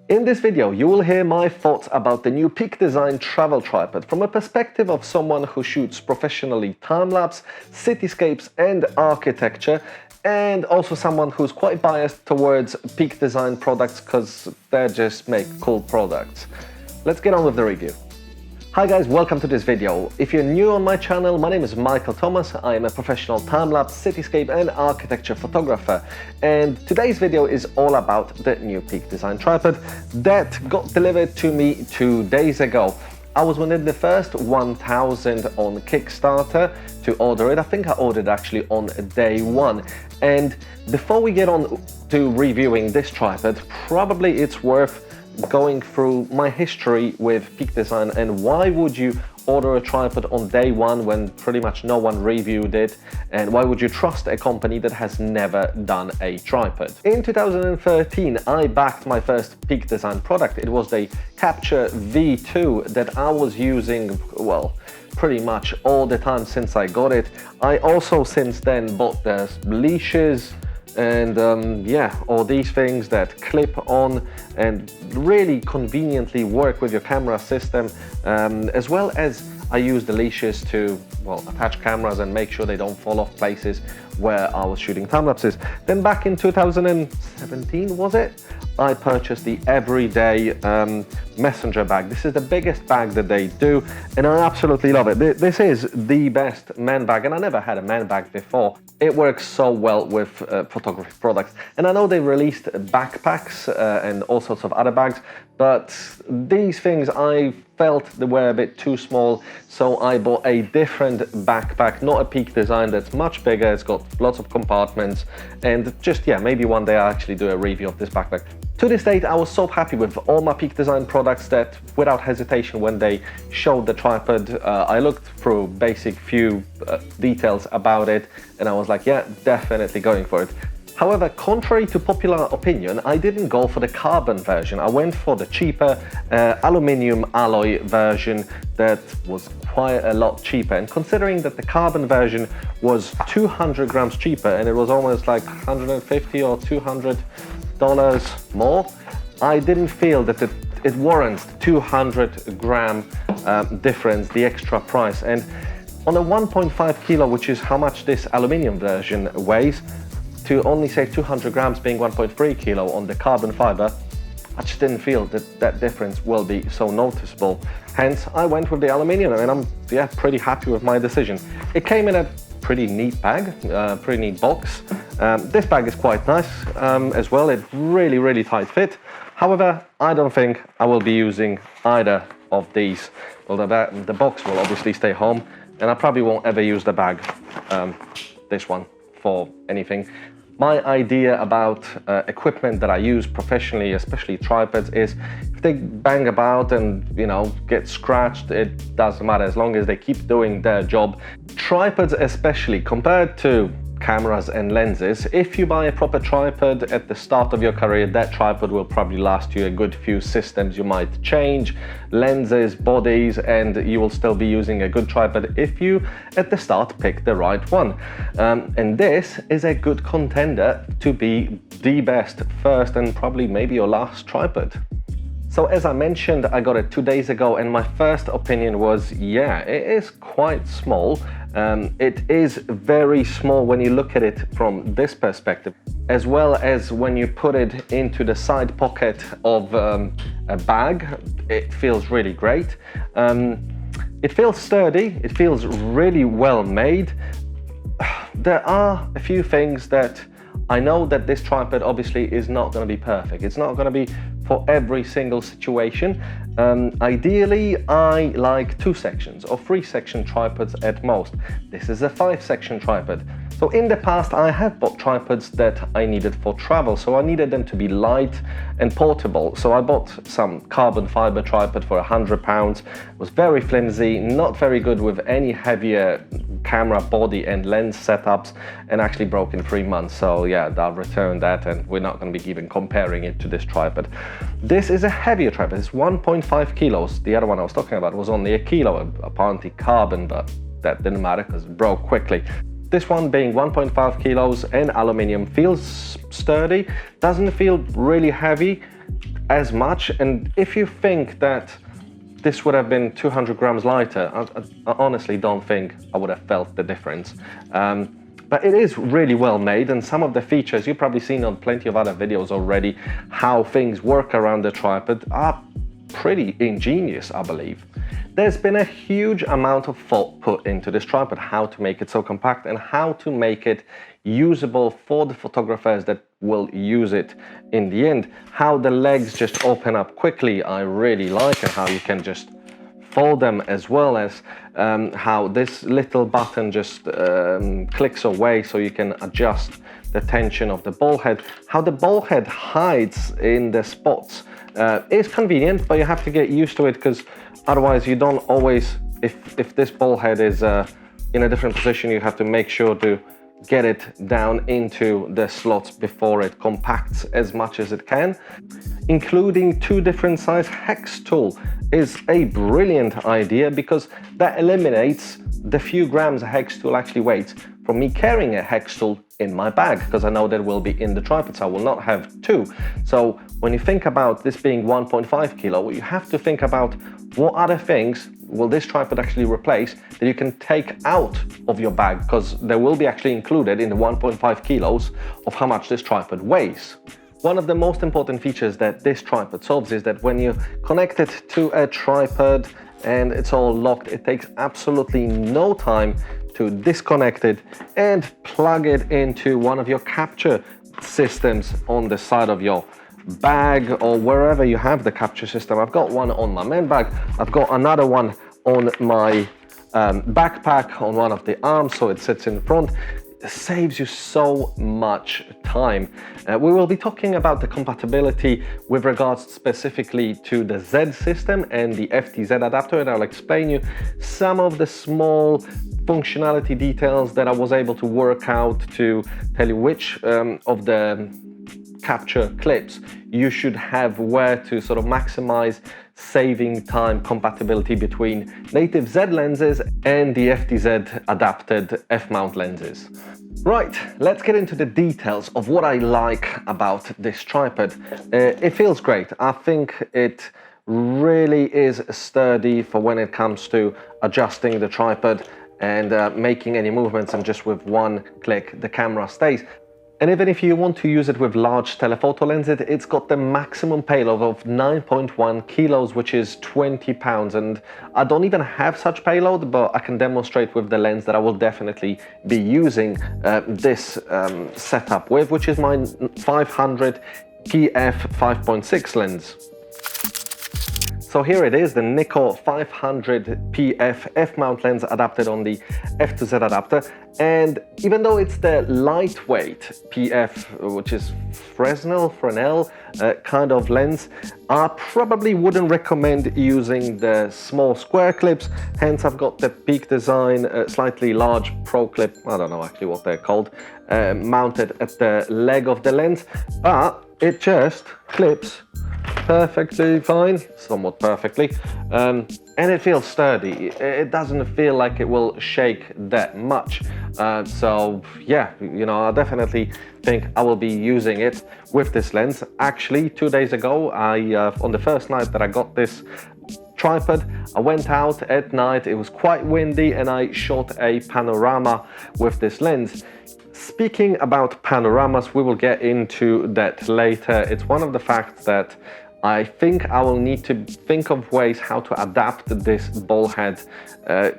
In this video, you will hear my thoughts about the new Peak Design travel tripod from a perspective of someone who shoots professionally time-lapse, cityscapes and architecture, and also someone who's quite biased towards Peak Design products because they just make cool products. Let's get on with the review. Hi guys, welcome to this video. If you're new on my channel, my name is Michael Thomas. I am a professional time-lapse, cityscape and architecture photographer. And today's video is all about the new Peak Design tripod that got delivered to me 2 days ago. I was within the first 1,000 on Kickstarter to order it. I think I ordered actually on day one. And before we get on to reviewing this tripod, probably it's worth going through my history with Peak Design and why would you order a tripod on day one when pretty much no one reviewed it, and why would you trust a company that has never done a tripod. In 2013 I backed my first Peak Design product. It was the Capture V2 that I was using, well, pretty much all the time since I got it. I also since then bought the leashes and yeah, all these things that clip on and really conveniently work with your camera system, as well as I use the leashes to, well, attach cameras and make sure they don't fall off places where I was shooting time lapses. Then back in 2017, was it? I purchased the everyday messenger bag. This is the biggest bag that they do and I absolutely love it. This is the best man bag, and I never had a man bag before. It works so well with photography products, and I know they released backpacks and all sorts of other bags, but these things I felt they were a bit too small, so I bought a different backpack, not a Peak Design, that's much bigger. It's got lots of compartments, and just, yeah, maybe one day I'll actually do a review of this backpack. To this date, I was so happy with all my Peak Design products that without hesitation, when they showed the tripod, I looked through basic few details about it and I was like, yeah, definitely going for it. However, contrary to popular opinion, I didn't go for the carbon version. I went for the cheaper aluminium alloy version that was quite a lot cheaper. And considering that the carbon version was 200 grams cheaper and it was almost like 150 or $200 more, I didn't feel that it warrants 200 gram difference, the extra price. And on a 1.5 kilo, which is how much this aluminium version weighs, to only save 200 grams being 1.3 kilo on the carbon fiber, I just didn't feel that that difference will be so noticeable. Hence, I went with the aluminium and I'm, yeah, pretty happy with my decision. It came in a pretty neat bag, pretty neat box. This bag is quite nice as well. It really tight fit. However, I don't think I will be using either of these. Well, the box will obviously stay home and I probably won't ever use the bag, this one, for anything. My idea about equipment that I use professionally, especially tripods, is if they bang about and, you know, get scratched, it doesn't matter as long as they keep doing their job. Tripods especially, compared to cameras and lenses, if you buy a proper tripod at the start of your career, that tripod will probably last you a good few systems. You might change lenses, bodies, and you will still be using a good tripod if you at the start pick the right one. And this is a good contender to be the best first and probably maybe your last tripod. So as I mentioned, I got it 2 days ago and my first opinion was, yeah, it is quite small. It is very small when you look at it from this perspective, as well as when you put it into the side pocket of a bag. It feels really great. It feels sturdy, it feels really well made. There are a few things that I know that this tripod obviously is not going to be perfect. It's not going to be for every single situation. Ideally, I like 2 sections or 3 section tripods at most. This is a 5-section tripod. So in the past, I have bought tripods that I needed for travel. So I needed them to be light and portable. So I bought some carbon fiber tripod for £100. It was very flimsy, not very good with any heavier camera body and lens setups, and actually broke in 3 months. So yeah, I'll return that and we're not going to be even comparing it to this tripod. This is a heavier tripod. It's 1.5 kilos. The other one I was talking about was only 1 kilo, apparently carbon, but that didn't matter because it broke quickly. This one being 1.5 kilos and aluminium feels sturdy, doesn't feel really heavy, as much. And if you think that this would have been 200 grams lighter, I honestly don't think I would have felt the difference. But it is really well made, and some of the features you've probably seen on plenty of other videos already, how things work around the tripod, are pretty ingenious, I believe. There's been a huge amount of thought put into this tripod, how to make it so compact and how to make it usable for the photographers that will use it in the end. How the legs just open up quickly, I really like, and how you can just fold them, as well as how this little button just clicks away so you can adjust the tension of the ball head. How the ball head hides in the spots is convenient, but you have to get used to it, because otherwise you don't always, if this ball head is in a different position, you have to make sure to get it down into the slots before it compacts as much as it can. Including 2 different size hex tool is a brilliant idea, because that eliminates the few grams a hex tool actually weighs from me carrying a hex tool in my bag, because I know that will be in the tripod, so I will not have 2. So when you think about this being 1.5 kilo, you have to think about what other things will this tripod actually replace that you can take out of your bag, because they will be actually included in the 1.5 kilos of how much this tripod weighs. One of the most important features that this tripod solves is that when you connect it to a tripod and it's all locked, it takes absolutely no time to disconnect it and plug it into one of your capture systems on the side of your bag or wherever you have the capture system. I've got one on my main bag, I've got another one on my backpack on one of the arms, so it sits in front. It saves you so much time. We will be talking about the compatibility with regards specifically to the Z system and the FTZ adapter, and I'll explain you some of the small functionality details that I was able to work out to tell you which of the capture clips you should have, where to sort of maximize saving time compatibility between native Z lenses and the FTZ adapted F-mount lenses. Right, let's get into the details of what I like about this tripod. It feels great. I think it really is sturdy for when it comes to adjusting the tripod and making any movements, and just with one click the camera stays. And even if you want to use it with large telephoto lenses, it's got the maximum payload of 9.1 kilos, which is 20 pounds. And I don't even have such payload, but I can demonstrate with the lens that I will definitely be using this setup with, which is my 500 PF 5.6 lens. So here it is, the Nikon 500 PF F-mount lens adapted on the F2Z adapter. And even though it's the lightweight PF, which is Fresnel kind of lens, I probably wouldn't recommend using the small square clips. Hence I've got the Peak Design slightly large pro clip, I don't know actually what they're called, mounted at the leg of the lens, but it just clips perfectly fine, somewhat perfectly, and it feels sturdy. It doesn't feel like it will shake that much. So yeah, you know, I definitely think I will be using it with this lens. Actually, 2 days ago, on the first night that I got this tripod, I went out at night, it was quite windy, and I shot a panorama with this lens. Speaking about panoramas, we will get into that later. It's one of the facts that I think I will need to think of ways how to adapt this ball head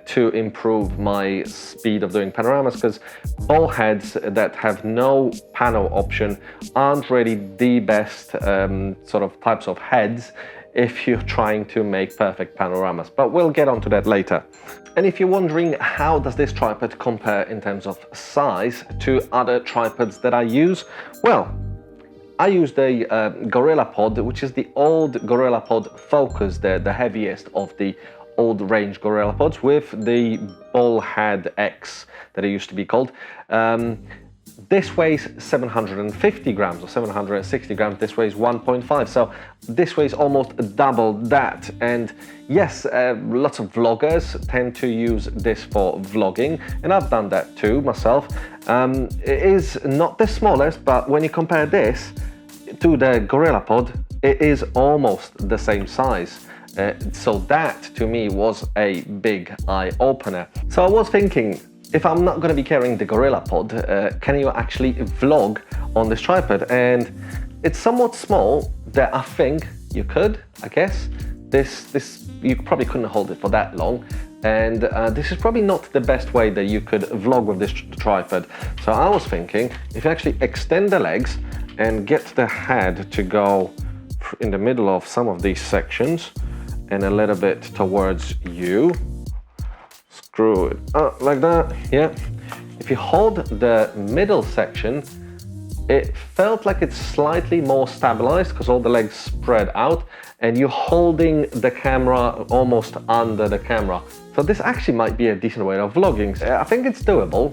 to improve my speed of doing panoramas, because ball heads that have no pano option aren't really the best sort of types of heads if you're trying to make perfect panoramas, but we'll get onto that later. And if you're wondering how does this tripod compare in terms of size to other tripods that I use, well, I use the Gorillapod, which is the old Gorillapod Focus, the heaviest of the old range Gorillapods, with the Ballhead X that it used to be called. This weighs 750 grams or 760 grams, this weighs 1.5, so this weighs almost double that. And yes, lots of vloggers tend to use this for vlogging, and I've done that too myself. It is not the smallest, but when you compare this to the Gorillapod, it is almost the same size. So that to me was a big eye-opener. So I was thinking, if I'm not going to be carrying the Gorillapod, can you actually vlog on this tripod? And it's somewhat small that I think you could, I guess. This you probably couldn't hold it for that long, and this is probably not the best way that you could vlog with this tripod. So I was thinking, if you actually extend the legs and get the head to go in the middle of some of these sections and a little bit towards you, screw it up like that, yeah. If you hold the middle section, it felt like it's slightly more stabilized because all the legs spread out and you're holding the camera almost under the camera. So this actually might be a decent way of vlogging. I think it's doable.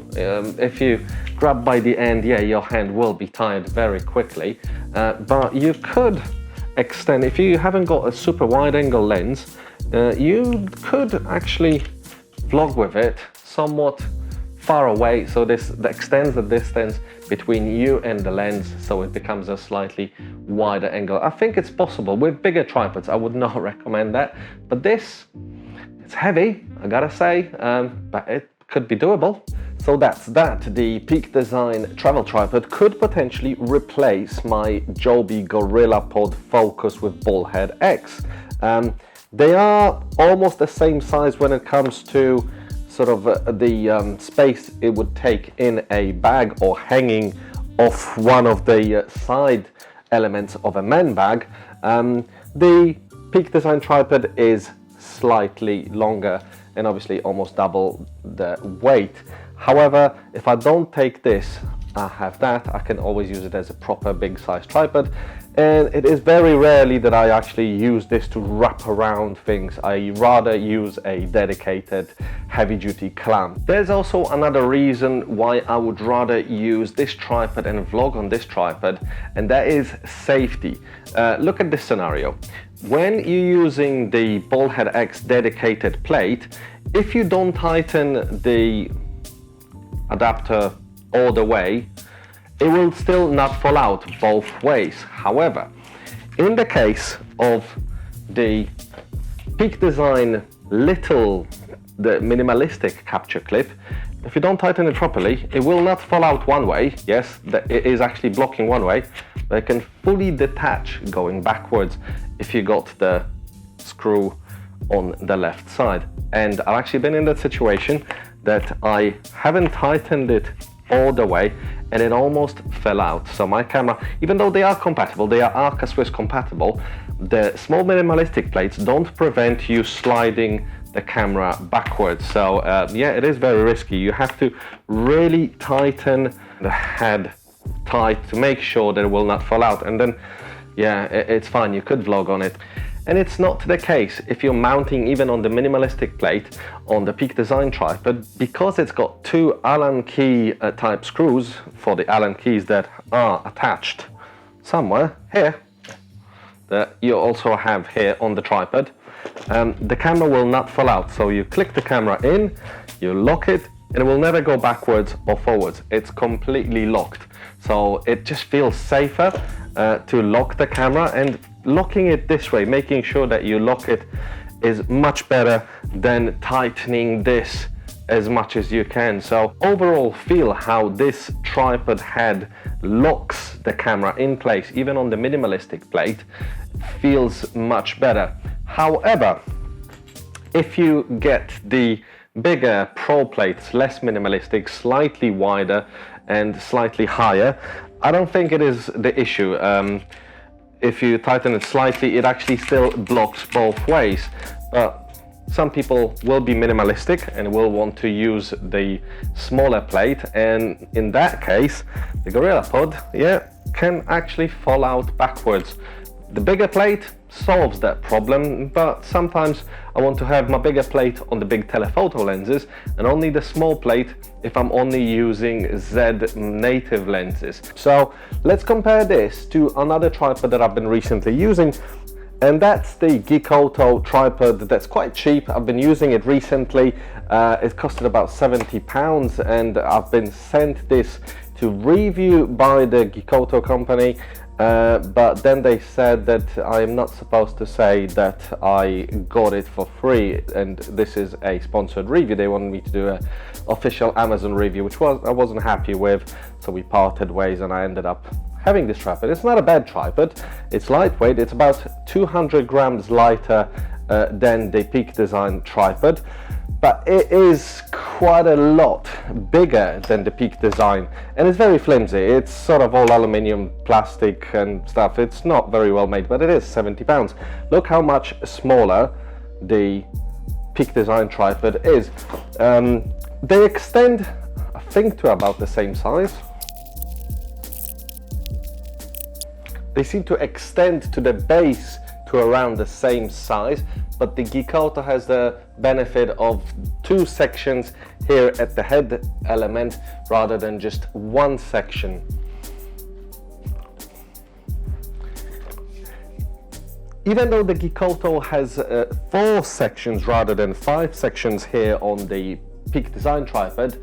If you grab by the end, yeah, your hand will be tired very quickly, but you could extend. If you haven't got a super wide angle lens, you could actually vlog with it somewhat far away, so this extends the distance between you and the lens, so it becomes a slightly wider angle. I think it's possible. With bigger tripods, I would not recommend that, but this, it's heavy, I gotta say, but it could be doable. So that's that. The Peak Design travel tripod could potentially replace my Joby Gorillapod Focus Ballhead X. They are almost the same size when it comes to sort of the space it would take in a bag or hanging off one of the side elements of a man bag. The Peak Design tripod is slightly longer and obviously almost double the weight. However, if I don't take this, I have that, I can always use it as a proper big size tripod. And it is very rarely that I actually use this to wrap around things. I rather use a dedicated heavy-duty clamp. There's also another reason why I would rather use this tripod and vlog on this tripod, and that is safety. Look at this scenario. When you're using the Ballhead X dedicated plate, if you don't tighten the adapter all the way, it will still not fall out both ways. However, in the case of the Peak Design the minimalistic capture clip, if you don't tighten it properly, it will not fall out one way. Yes, it is actually blocking one way, but it can fully detach going backwards if you got the screw on the left side. And I've actually been in that situation that I haven't tightened it all the way and it almost fell out. So my camera, even though they are compatible, they are Arca Swiss compatible, the small minimalistic plates don't prevent you sliding the camera backwards. So yeah, it is very risky. You have to really tighten the head tight to make sure that it will not fall out. And then, yeah, it's fine, you could vlog on it. And it's not the case if you're mounting even on the minimalistic plate on the Peak Design tripod, because it's got two Allen key type screws for the Allen keys that are attached somewhere here, that you also have here on the tripod. The camera will not fall out. So you click the camera in, you lock it, and it will never go backwards or forwards. It's completely locked. So it just feels safer to lock the camera, and locking it this way, making sure that you lock it, is much better than tightening this as much as you can. So overall, feel how this tripod head locks the camera in place, even on the minimalistic plate, feels much better. However, if you get the bigger Pro plates, less minimalistic, slightly wider and slightly higher, I don't think it is the issue. If you tighten it slightly, it actually still blocks both ways. But some people will be minimalistic and will want to use the smaller plate, and in that case, the Gorillapod, yeah, can actually fall out backwards. The bigger plate solves that problem, but sometimes I want to have my bigger plate on the big telephoto lenses and only the small plate if I'm only using Z native lenses. So let's compare this to another tripod that I've been recently using, and that's the Geekoto tripod. That's quite cheap. I've been using it recently. It costed about £70, and I've been sent this to review by the Geekoto company, but then they said that I am not supposed to say that I got it for free, and this is a sponsored review. They wanted me to do an official Amazon review, which I wasn't happy with, so we parted ways and I ended up having this tripod. It's not a bad tripod, it's lightweight, it's about 200 grams lighter than the Peak Design tripod, but it is quite a lot bigger than the Peak Design, and it's very flimsy. It's sort of all aluminium, plastic and stuff. It's not very well made, but it is 70 pounds. Look how much smaller the Peak Design tripod is. They extend, I think, to about the same size. They seem to extend to the base to around the same size, but the Geekoto has the benefit of two sections here at the head element rather than just one section. Even though the Geekoto has 4 sections rather than 5 sections here on the Peak Design tripod,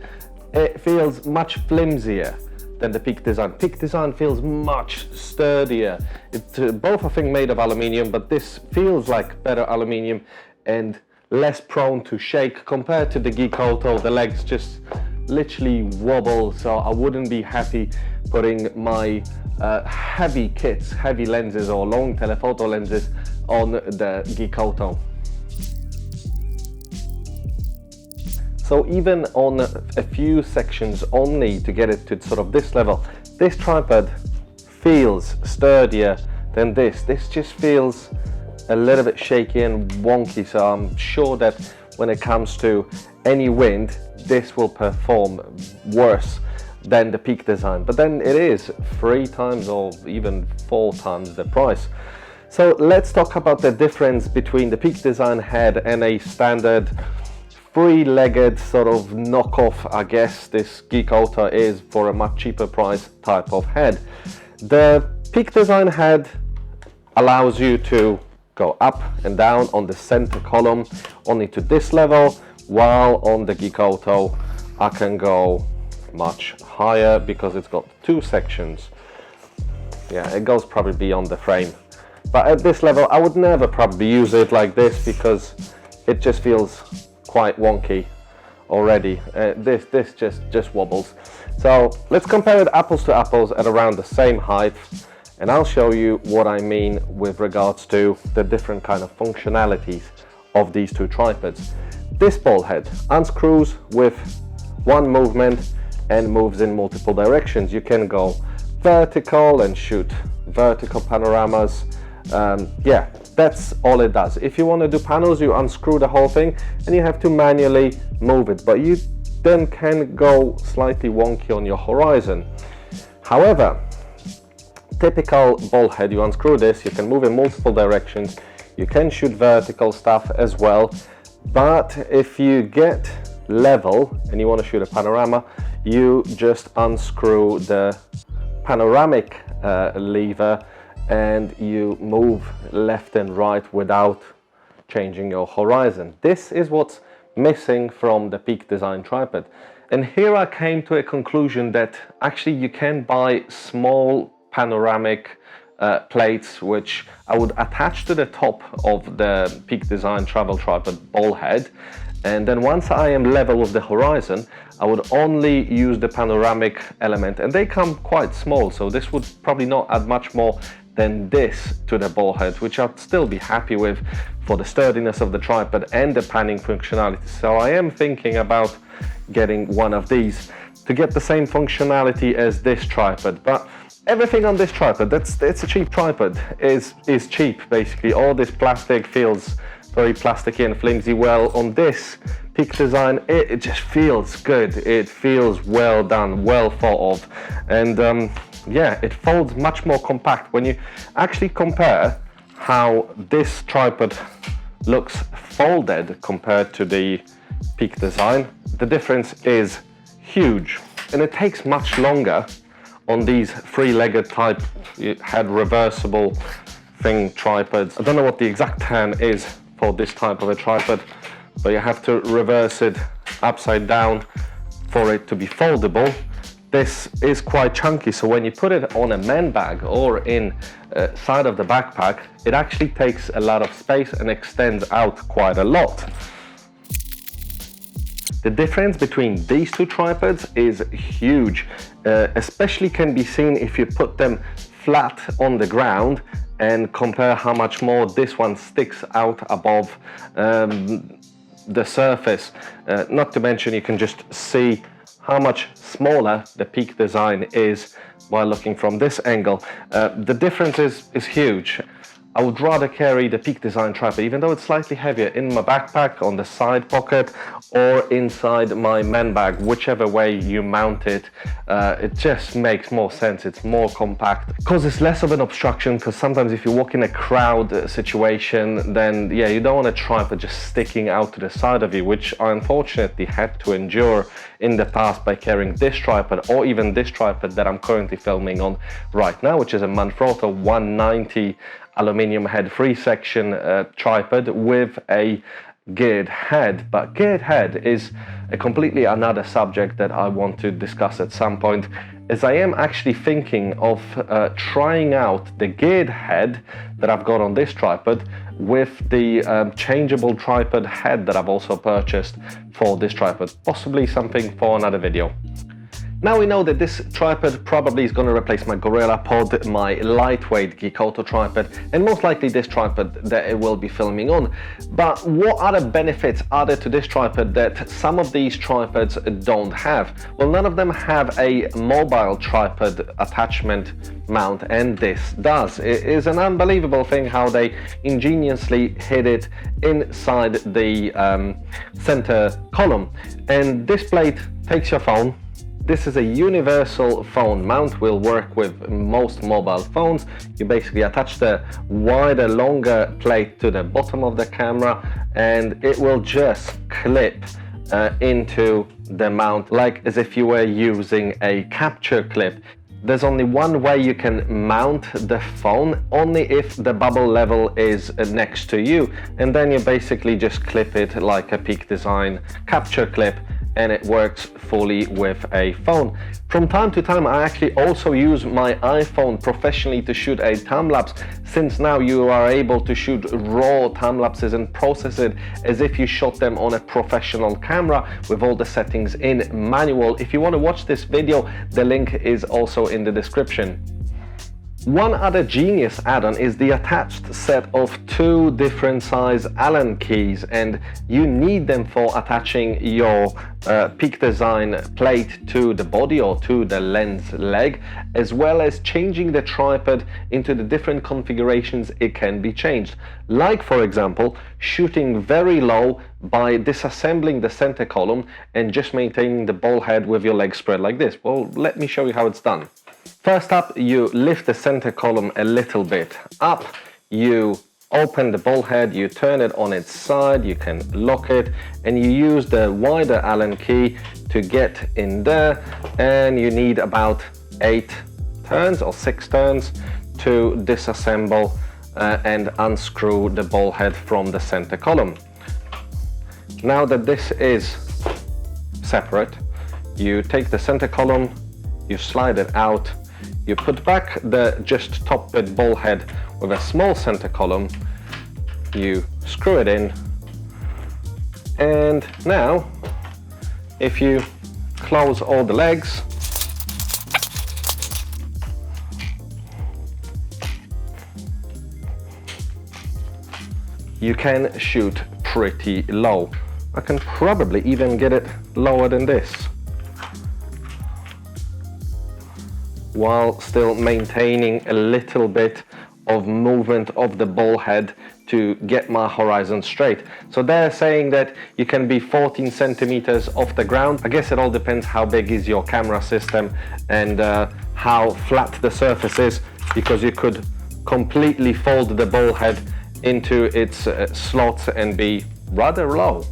it feels much flimsier than the Peak Design. Peak Design feels much sturdier. It's both, I think, made of aluminium, but this feels like better aluminium and less prone to shake compared to the Geekoto. The legs just literally wobble, so I wouldn't be happy putting my heavy kits, heavy lenses or long telephoto lenses on the Geekoto. So even on a few sections only to get it to sort of this level, this tripod feels sturdier than this. This just feels a little bit shaky and wonky, so I'm sure that when it comes to any wind, this will perform worse than the Peak Design. But then it is 3 times or even 4 times the price. So let's talk about the difference between the Peak Design head and a standard 3-legged sort of knockoff, I guess this Geekoto is, for a much cheaper price type of head. The Peak Design head allows you to go up and down on the center column only to this level, while on the Geekoto I can go much higher because it's got 2 sections. Yeah, it goes probably beyond the frame, but at this level I would never probably use it like this because it just feels quite wonky already. This just wobbles. So let's compare it apples to apples at around the same height, and I'll show you what I mean with regards to the different kind of functionalities of these 2 tripods. This ball head unscrews with one movement and moves in multiple directions. You can go vertical and shoot vertical panoramas. Yeah, that's all it does. If you want to do panels, you unscrew the whole thing and you have to manually move it, but you then can go slightly wonky on your horizon. However, typical ball head, you unscrew this, you can move in multiple directions, you can shoot vertical stuff as well, but if you get level and you want to shoot a panorama, you just unscrew the panoramic lever and you move left and right without changing your horizon. This is what's missing from the Peak Design tripod. And here I came to a conclusion that actually you can buy small panoramic plates which I would attach to the top of the Peak Design travel tripod ball head, and then once I am level with the horizon, I would only use the panoramic element, and they come quite small, so this would probably not add much more than this to the ball head, which I'd still be happy with for the sturdiness of the tripod and the panning functionality. So I am thinking about getting one of these to get the same functionality as this tripod. But everything on this tripod, it's a cheap tripod, is cheap basically. All this plastic feels very plasticky and flimsy. Well, on this Peak Design, it just feels good. It feels well done, well thought of, and yeah, it folds much more compact. When you actually compare how this tripod looks folded compared to the Peak Design, the difference is huge, and it takes much longer on these 3-legged type head reversible thing tripods. I don't know what the exact term is for this type of a tripod, but you have to reverse it upside down for it to be foldable. this is quite chunky, so when you put it on a man bag or in side of the backpack, it actually takes a lot of space and extends out quite a lot. The difference between these two tripods is huge, especially can be seen if you put them flat on the ground and compare how much more this one sticks out above the surface. Not to mention, you can just see how much smaller the Peak design is while looking from this angle. The difference is huge. I would rather carry the Peak design tripod, even though it's slightly heavier, in my backpack, on the side pocket, or inside my man bag, whichever way you mount it. It just makes more sense. It's more compact, causes less of an obstruction, because sometimes if you walk in a crowd situation, then yeah, you don't want a tripod just sticking out to the side of you, which I unfortunately had to endure in the past by carrying this tripod, or even this tripod that I'm currently filming on right now, which is a Manfrotto 190 aluminium head 3-section tripod with a geared head. But geared head is a completely another subject that I want to discuss at some point, as I am actually thinking of trying out the geared head that I've got on this tripod with the changeable tripod head that I've also purchased for this tripod. Possibly something for another video. Now we know that this tripod probably is going to replace my Gorillapod, my lightweight Geekoto tripod, and most likely this tripod that it will be filming on. But what other benefits are there to this tripod that some of these tripods don't have? Well, none of them have a mobile tripod attachment mount, and this does. It is an unbelievable thing how they ingeniously hid it inside the center column. And this plate takes your phone. This is a universal phone mount, will work with most mobile phones. You basically attach the wider, longer plate to the bottom of the camera, and it will just clip into the mount, like as if you were using a capture clip. There's only one way you can mount the phone, only if the bubble level is next to you, and then you basically just clip it like a Peak design capture clip, and it works fully with a phone. From time to time, I actually also use my iPhone professionally to shoot a time lapse, since now you are able to shoot raw time lapses and process it as if you shot them on a professional camera with all the settings in manual. If you want to watch this video, the link is also in the description. One other genius add-on is the attached set of 2 different size Allen keys, and you need them for attaching your Peak design plate to the body or to the lens leg, as well as changing the tripod into the different configurations it can be changed. Like, for example, shooting very low by disassembling the center column and just maintaining the ball head with your legs spread like this. Well, let me show you how it's done. First up, you lift the center column a little bit up, you open the ball head, you turn it on its side, you can lock it, and you use the wider Allen key to get in there, and you need about 8 turns or 6 turns to disassemble and unscrew the ball head from the center column. Now that this is separate, you take the center column, you slide it out, you put back the just top bit ball head with a small center column, you screw it in, and now if you close all the legs, you can shoot pretty low. I can probably even get it lower than this, while still maintaining a little bit of movement of the ball head to get my horizon straight. So they're saying that you can be 14 centimeters off the ground. I guess it all depends how big is your camera system and how flat the surface is, because you could completely fold the ball head into its slots and be rather low.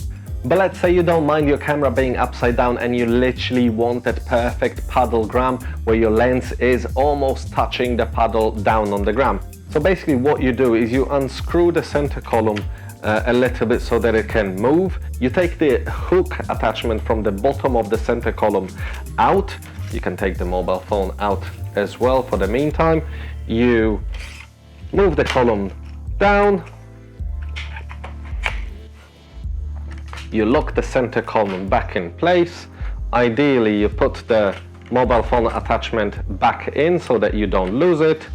But let's say you don't mind your camera being upside down and you literally want that perfect paddle gram where your lens is almost touching the paddle down on the gram. So basically what you do is you unscrew the center column a little bit so that it can move. You take the hook attachment from the bottom of the center column out, You can take the mobile phone out as well for the meantime. You move the column down. You lock the center column back in place. Ideally, you put the mobile phone attachment back in so that you don't lose it.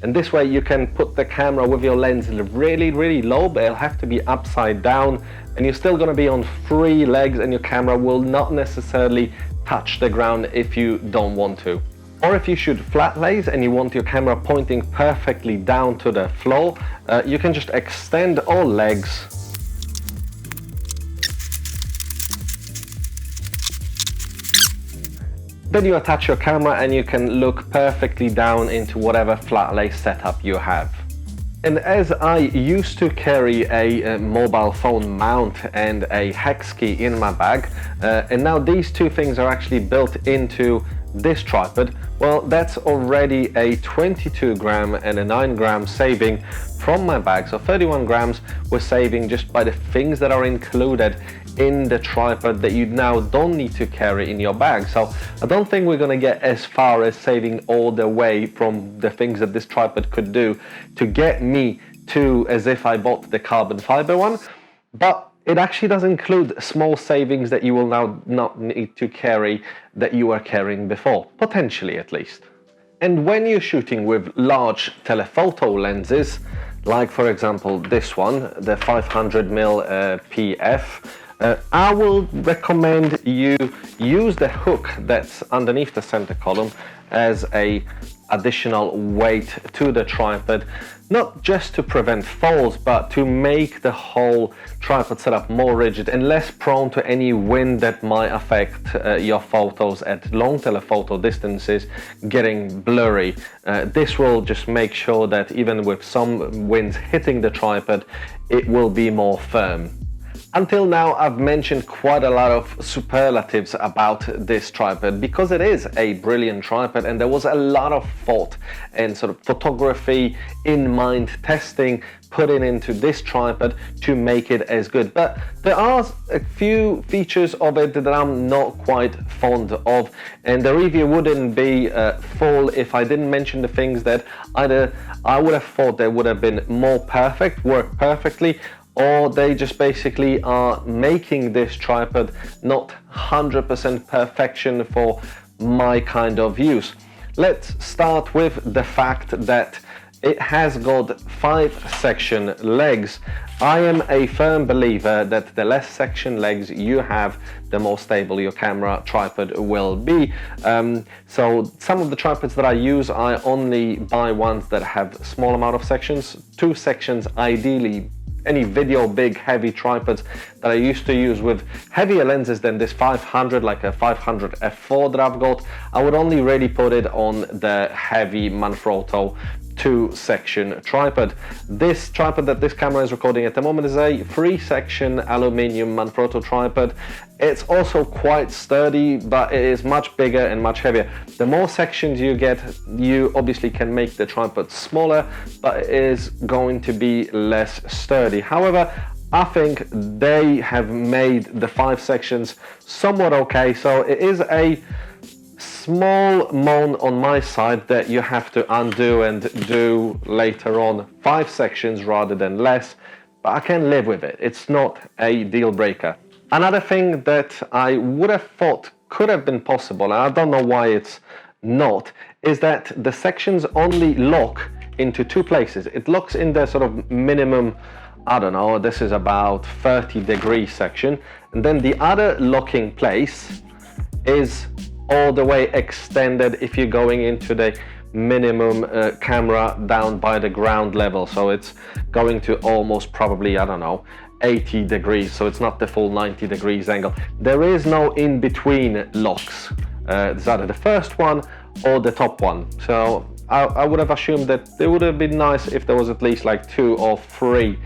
And this way you can put the camera with your lens really, really low, but it'll have to be upside down, and you're still going to be on free legs, and your camera will not necessarily touch the ground if you don't want to. Or if you shoot flat lays and you want your camera pointing perfectly down to the floor, you can just extend all legs. Then you attach your camera and you can look perfectly down into whatever flat lay setup you have. And as I used to carry a mobile phone mount and a hex key in my bag, and now these two things are actually built into this tripod, well, that's already a 22 gram and a 9 gram saving from my bag. So 31 grams we're saving just by the things that are included in the tripod that you now don't need to carry in your bag. So I don't think we're going to get as far as saving all the way from the things that this tripod could do to get me to as if I bought the carbon fiber one, but it actually does include small savings that you will now not need to carry that you were carrying before, potentially at least. And when you're shooting with large telephoto lenses, like for example this one, the 500mm PF, I will recommend you use the hook that's underneath the center column as a additional weight to the tripod, not just to prevent falls, but to make the whole tripod setup more rigid and less prone to any wind that might affect your photos at long telephoto distances getting blurry. This will just make sure that even with some winds hitting the tripod, it will be more firm. Until now, I've mentioned quite a lot of superlatives about this tripod because it is a brilliant tripod, and there was a lot of thought and sort of photography in mind testing put into this tripod to make it as good. But there are a few features of it that I'm not quite fond of, and the review wouldn't be full if I didn't mention the things that either I would have thought they would have been more perfect, work perfectly, or they just basically are making this tripod not 100% perfection for my kind of use. Let's start with the fact that it has got 5-section legs. I am a firm believer that the less section legs you have, the more stable your camera tripod will be. So some of the tripods that I use, I only buy ones that have a small amount of sections, 2 sections ideally. Any video big heavy tripods that I used to use with heavier lenses than this 500, like a 500 f4 that I've got, I would only really put it on the heavy Manfrotto 2-section tripod. This tripod that this camera is recording at the moment is a 3-section aluminium Manfrotto tripod. It's also quite sturdy, but it is much bigger and much heavier. The more sections you get, you obviously can make the tripod smaller, but it is going to be less sturdy. However, I think they have made the 5 sections somewhat okay, so it is a small moan on my side that you have to undo and do later on. 5 sections rather than less, but I can live with it. It's not a deal breaker. Another thing that I would have thought could have been possible, and I don't know why it's not, is that the sections only lock into 2 places. It locks in the sort of minimum, I don't know, this is about 30-degree section, and then the other locking place is all the way extended if you're going into the minimum camera down by the ground level. So it's going to almost probably, I don't know, 80 degrees, so it's not the full 90 degrees angle. There is no in-between locks. It's either the first one or the top one. So I would have assumed that it would have been nice if there was at least like 2 or 3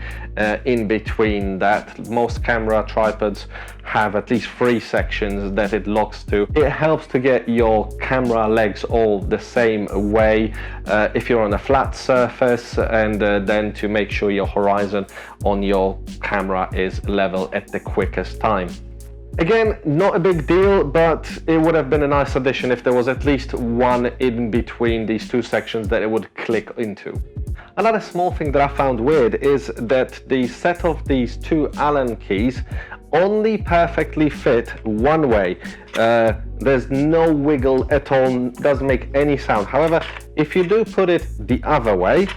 in between that. Most camera tripods have at least 3 sections that it locks to. It helps to get your camera legs all the same way if you're on a flat surface, and then to make sure your horizon on your camera is level at the quickest time. Again, not a big deal, but it would have been a nice addition if there was at least one in between these two sections that it would click into. Another small thing that I found weird is that the set of these two Allen keys only perfectly fit one way. There's no wiggle at all, doesn't make any sound. However, if you do put it the other way,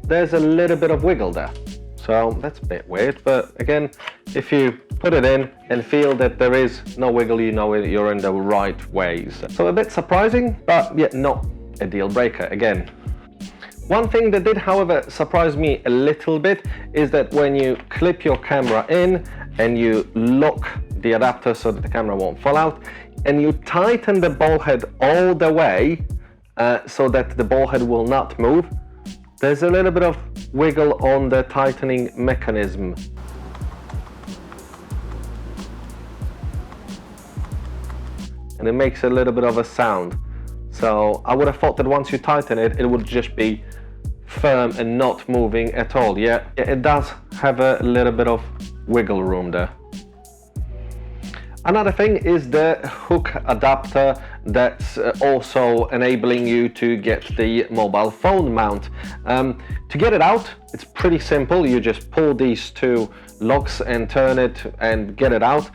there's a little bit of wiggle there. So that's a bit weird, but again, if you put it in and feel that there is no wiggle, you know you're in the right ways. So a bit surprising, but yet not a deal breaker again. One thing that did, however, surprise me a little bit is that when you clip your camera in and you lock the adapter so that the camera won't fall out, and you tighten the ball head all the way so that the ball head will not move, there's a little bit of wiggle on the tightening mechanism. And it makes a little bit of a sound. So I would have thought that once you tighten it, it would just be firm and not moving at all. Yeah, it does have a little bit of wiggle room there. Another thing is the hook adapter that's also enabling you to get the mobile phone mount. To get it out, it's pretty simple. You just pull these two locks and turn it and get it out.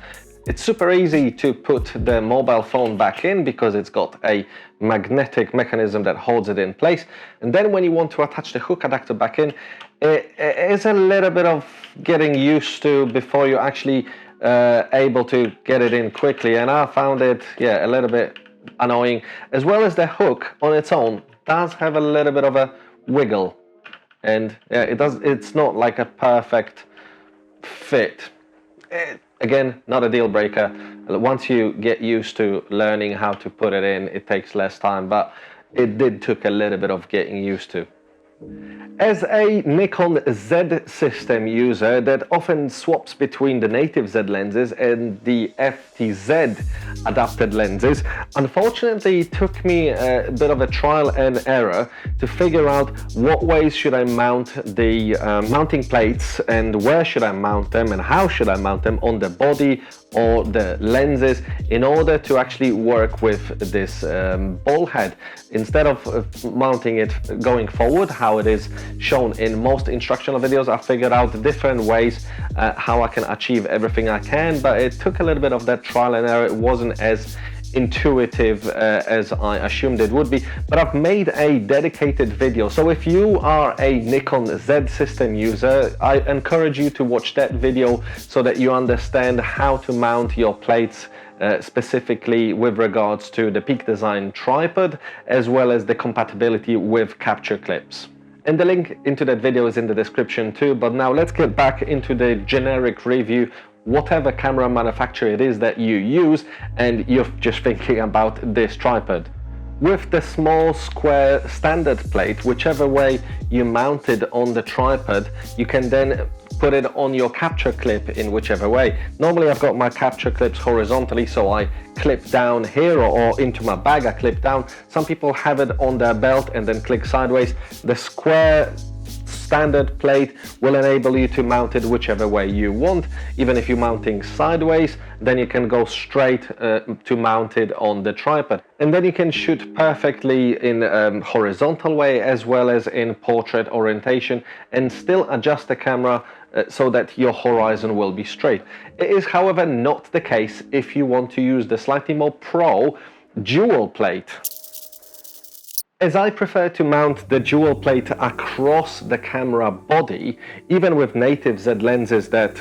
It's super easy to put the mobile phone back in because it's got a magnetic mechanism that holds it in place. And then when you want to attach the hook adapter back in, it is a little bit of getting used to before you actually able to get it in quickly, and I found it a little bit annoying, as well as the hook on its own does have a little bit of a wiggle, and it's not like a perfect fit. Again, not a deal breaker. Once you get used to learning how to put it in, it takes less time, but it did took a little bit of getting used to. As a Nikon Z system user that often swaps between the native Z lenses and the FTZ adapted lenses, unfortunately it took me a bit of a trial and error to figure out what ways should I mount the mounting plates and where should I mount them and how should I mount them on the body or the lenses in order to actually work with this ball head. Instead of mounting it going forward, how it is shown in most instructional videos, I figured out different ways how I can achieve everything I can, but it took a little bit of that trial and error. It wasn't as intuitive as I assumed it would be, but I've made a dedicated video. So if you are a Nikon Z system user, I encourage you to watch that video so that you understand how to mount your plates specifically with regards to the Peak Design tripod, as well as the compatibility with capture clips. And the link into that video is in the description too, but now let's get back into the generic review. Whatever camera manufacturer it is that you use and you're just thinking about this tripod. With the small square standard plate, whichever way you mount it on the tripod, you can then put it on your capture clip in whichever way. Normally I've got my capture clips horizontally, so I clip down here, or into my bag I clip down. Some people have it on their belt and then click sideways. The square standard plate will enable you to mount it whichever way you want. Even if you're mounting sideways, then you can go straight to mount it on the tripod. And then you can shoot perfectly in horizontal way as well as in portrait orientation and still adjust the camera so that your horizon will be straight. It is, however, not the case if you want to use the slightly more pro dual plate. As I prefer to mount the dual plate across the camera body, even with native Z lenses that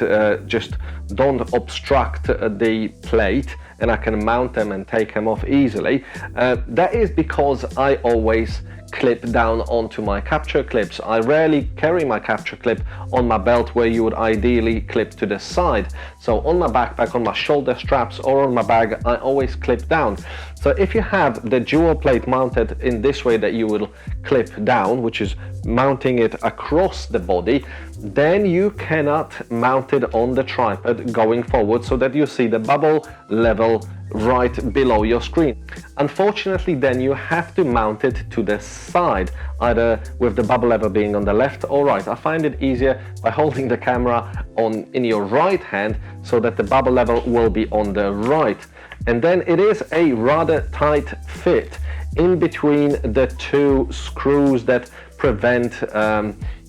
just don't obstruct the plate and I can mount them and take them off easily, that is because I always clip down onto my capture clips. I rarely carry my capture clip on my belt where you would ideally clip to the side. So on my backpack, on my shoulder straps or on my bag, I always clip down. So if you have the dual plate mounted in this way that you will clip down, which is mounting it across the body, then you cannot mount it on the tripod going forward so that you see the bubble level right below your screen. Unfortunately, then you have to mount it to the side, either with the bubble lever being on the left or right. I find it easier by holding the camera in your right hand so that the bubble lever will be on the right. And then it is a rather tight fit in between the two screws that prevent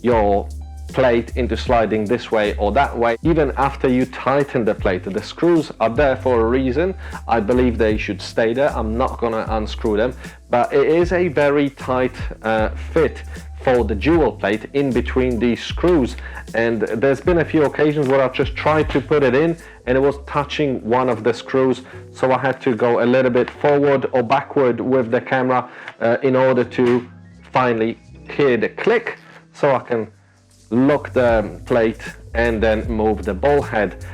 your plate into sliding this way or that way. Even after you tighten the plate, the screws are there for a reason. I believe they should stay there. I'm not gonna unscrew them, but it is a very tight fit for the dual plate in between these screws. And there's been a few occasions where I've just tried to put it in and it was touching one of the screws, so I had to go a little bit forward or backward with the camera in order to finally hear the click, so I can lock the plate and then move the ball head.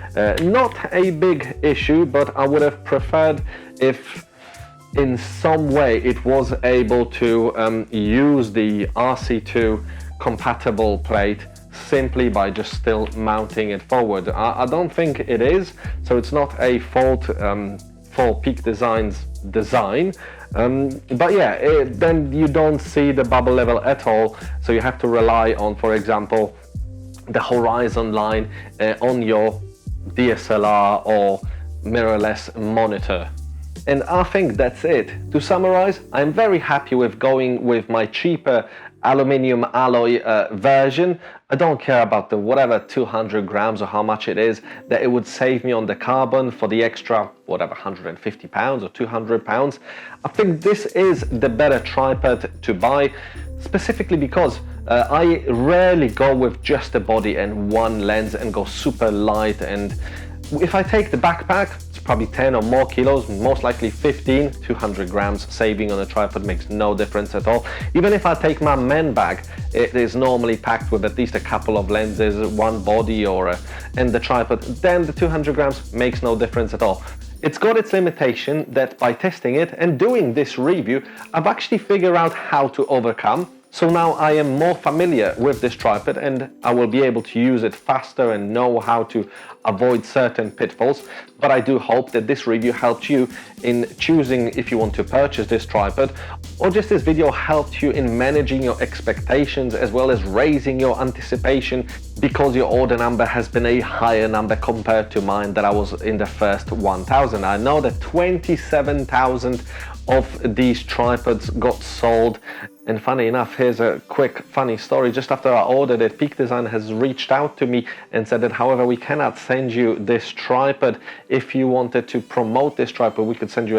Not a big issue, but I would have preferred if in some way it was able to use the RC2 compatible plate simply by just still mounting it forward. I don't think it is, so it's not a fault for Peak Design's design. But yeah, then you don't see the bubble level at all, so you have to rely on, for example, the horizon line on your DSLR or mirrorless monitor. And I think that's it. To summarize, I'm very happy with going with my cheaper aluminium alloy version. I don't care about the whatever 200 grams or how much it is that it would save me on the carbon for the extra whatever 150 pounds or 200 pounds. I think this is the better tripod to buy, specifically because I rarely go with just a body and one lens and go super light, and if I take the backpack, it's probably 10 or more kilos, most likely 15, 200 grams saving on a tripod makes no difference at all. Even if I take my men bag, it is normally packed with at least a couple of lenses, one body and the tripod, then the 200 grams makes no difference at all. It's got its limitation that by testing it and doing this review, I've actually figured out how to overcome. So now I am more familiar with this tripod and I will be able to use it faster and know how to avoid certain pitfalls. But I do hope that this review helped you in choosing if you want to purchase this tripod, or just this video helped you in managing your expectations as well as raising your anticipation because your order number has been a higher number compared to mine that I was in the first 1,000. I know that 27,000 of these tripods got sold. And funny enough, here's a quick funny story. Just after I ordered it, Peak Design has reached out to me and said that, however, we cannot send you this tripod. If you wanted to promote this tripod, we could send you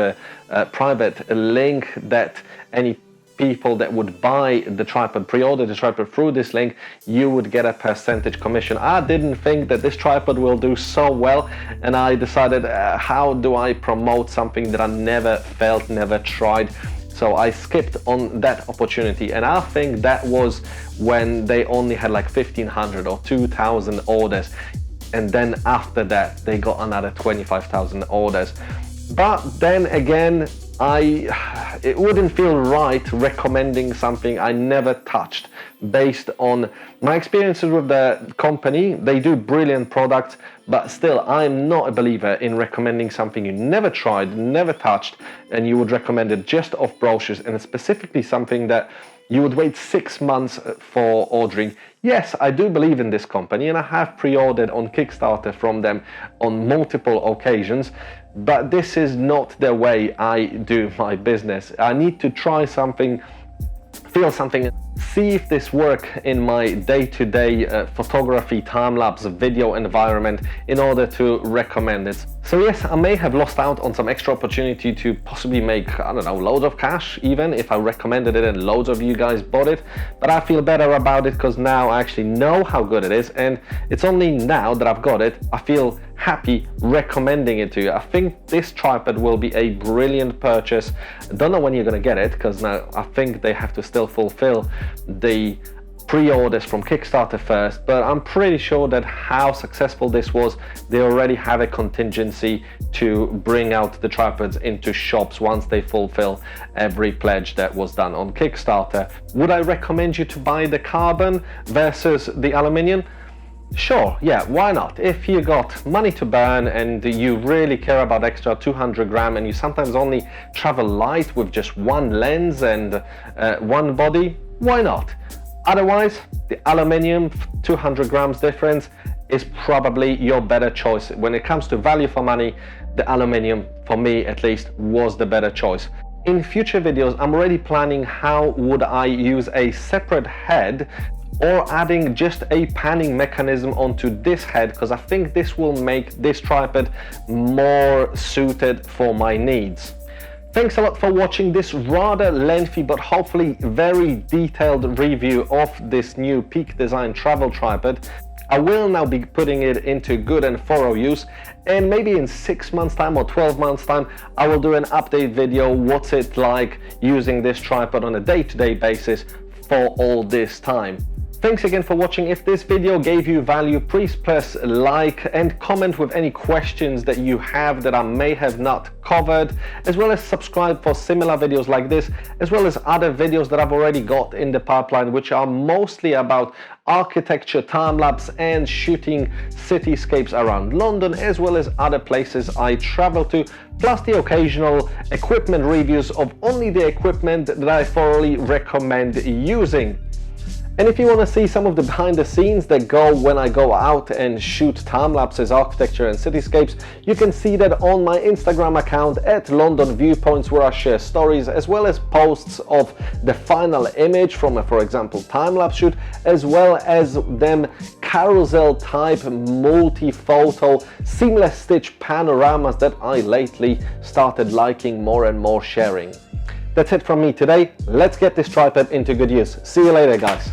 a private link that any people that would buy the tripod, pre-order the tripod through this link, you would get a percentage commission. I didn't think that this tripod will do so well, and I decided how do I promote something that I never felt, never tried. So I skipped on that opportunity, and I think that was when they only had like 1,500 or 2,000 orders, and then after that they got another 25,000 orders. But then again, it wouldn't feel right recommending something I never touched based on my experiences with the company. They do brilliant products, but still I'm not a believer in recommending something you never tried, never touched, and you would recommend it just off brochures, and specifically something that you would wait 6 months for ordering. Yes, I do believe in this company and I have pre-ordered on Kickstarter from them on multiple occasions, but this is not the way I do my business. I need to try something, feel something, see if this works in my day-to-day photography, time-lapse video environment in order to recommend it. So yes, I may have lost out on some extra opportunity to possibly make, I don't know, loads of cash even if I recommended it and loads of you guys bought it, but I feel better about it because now I actually know how good it is, and it's only now that I've got it, I feel happy recommending it to you. I think this tripod will be a brilliant purchase. I don't know when you're gonna get it because now I think they have to still fulfill the pre-orders from Kickstarter first, but I'm pretty sure that how successful this was, they already have a contingency to bring out the tripods into shops once they fulfill every pledge that was done on Kickstarter. Would I recommend you to buy the carbon versus the aluminium? Sure, yeah, why not? If you got money to burn and you really care about extra 200 gram and you sometimes only travel light with just one lens and one body, why not? Otherwise, the aluminium 200 grams difference is probably your better choice. When it comes to value for money, the aluminium, for me at least, was the better choice. In future videos, I'm already planning how would I use a separate head or adding just a panning mechanism onto this head, because I think this will make this tripod more suited for my needs. Thanks a lot for watching this rather lengthy but hopefully very detailed review of this new Peak Design travel tripod. I will now be putting it into good and thorough use, and maybe in 6 months time or 12 months time I will do an update video what's it like using this tripod on a day-to-day basis for all this time. Thanks again for watching. If this video gave you value, please press like and comment with any questions that you have that I may have not covered, as well as subscribe for similar videos like this, as well as other videos that I've already got in the pipeline, which are mostly about architecture, time-lapse and shooting cityscapes around London, as well as other places I travel to, plus the occasional equipment reviews of only the equipment that I thoroughly recommend using. And if you want to see some of the behind the scenes that go when I go out and shoot time-lapses, architecture and cityscapes, you can see that on my Instagram account at London Viewpoints, where I share stories as well as posts of the final image from a, for example, time-lapse shoot, as well as them carousel type multi-photo seamless stitch panoramas that I lately started liking more and more sharing. That's it from me today. Let's get this tripod into good use. See you later, guys.